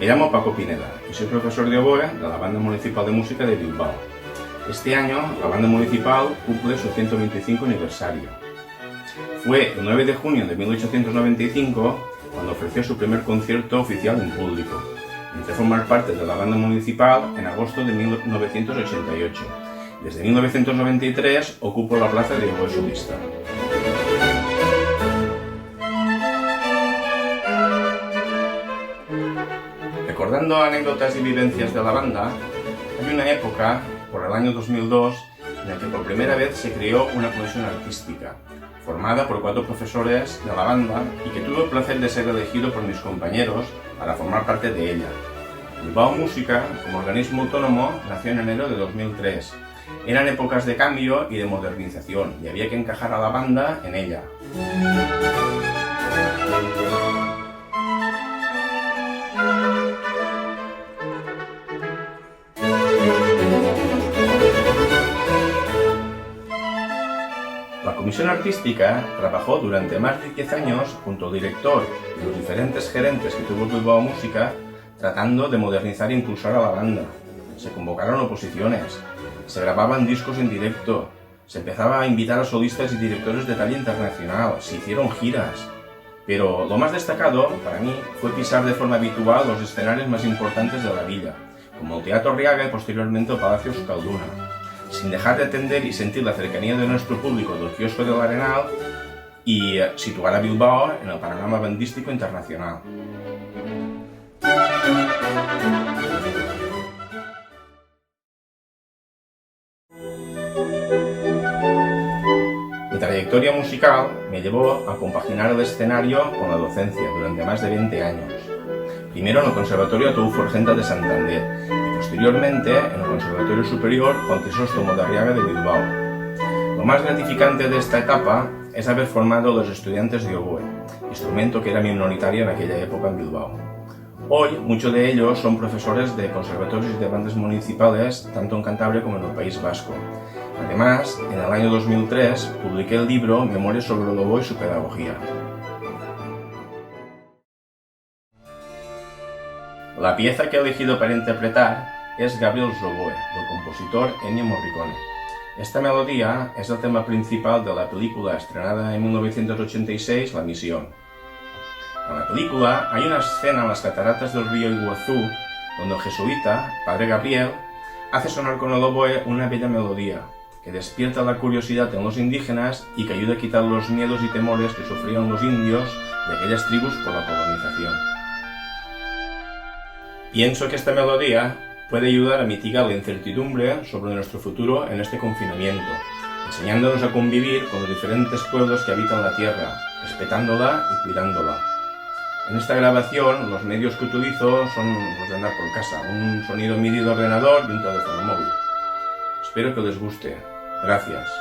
Me llamo Paco Pineda y soy profesor de oboe de la Banda Municipal de Música de Bilbao. Este año la Banda Municipal cumple su 125 aniversario. Fue el 9 de junio de 1895 cuando ofreció su primer concierto oficial en público. Entré a formar parte de la Banda Municipal en agosto de 1988. Desde 1993 ocupo la plaza de oboe solista. Recordando anécdotas y vivencias de la banda, hay una época, por el año 2002, en la que por primera vez se creó una comisión artística, formada por 4 profesores de la banda y que tuve el placer de ser elegido por mis compañeros para formar parte de ella. Bilbao Música, como organismo autónomo, nació en enero de 2003. Eran épocas de cambio y de modernización y había que encajar a la banda en ella. La Comisión Artística trabajó durante más de 10 años junto al director y los diferentes gerentes que tuvo Bilbao Música tratando de modernizar e impulsar a la banda. Se convocaron oposiciones, se grababan discos en directo, se empezaba a invitar a solistas y directores de talla internacional, se hicieron giras. Pero lo más destacado, para mí, fue pisar de forma habitual los escenarios más importantes de la villa, como el Teatro Arriaga y posteriormente el Palacio Euskalduna, sin dejar de atender y sentir la cercanía de nuestro público del kiosco del Arenal y situar a Bilbao en el panorama bandístico internacional. Mi trayectoria musical me llevó a compaginar el escenario con la docencia durante más de 20 años. Primero en el Conservatorio Ataulfo Argenta de Santander y posteriormente en el Conservatorio Superior Juan Crisóstomo de Arriaga de Bilbao. Lo más gratificante de esta etapa es haber formado a los estudiantes de oboe, instrumento que era minoritario en aquella época en Bilbao. Hoy, muchos de ellos son profesores de conservatorios y de bandas municipales, tanto en Cantabria como en el País Vasco. Además, en el año 2003 publiqué el libro Memorias sobre el oboe y su pedagogía. La pieza que he elegido para interpretar es Gabriel's Oboe, del compositor Ennio Morricone. Esta melodía es el tema principal de la película estrenada en 1986, La Misión. En la película hay una escena en las cataratas del río Iguazú donde el jesuita, Padre Gabriel, hace sonar con el oboe una bella melodía que despierta la curiosidad en los indígenas y que ayuda a quitar los miedos y temores que sufrían los indios de aquellas tribus por la colonización. Pienso que esta melodía puede ayudar a mitigar la incertidumbre sobre nuestro futuro en este confinamiento, enseñándonos a convivir con los diferentes pueblos que habitan la tierra, respetándola y cuidándola. En esta grabación, los medios que utilizo son los de andar por casa, un sonido MIDI de ordenador y un teléfono móvil. Espero que les guste. Gracias.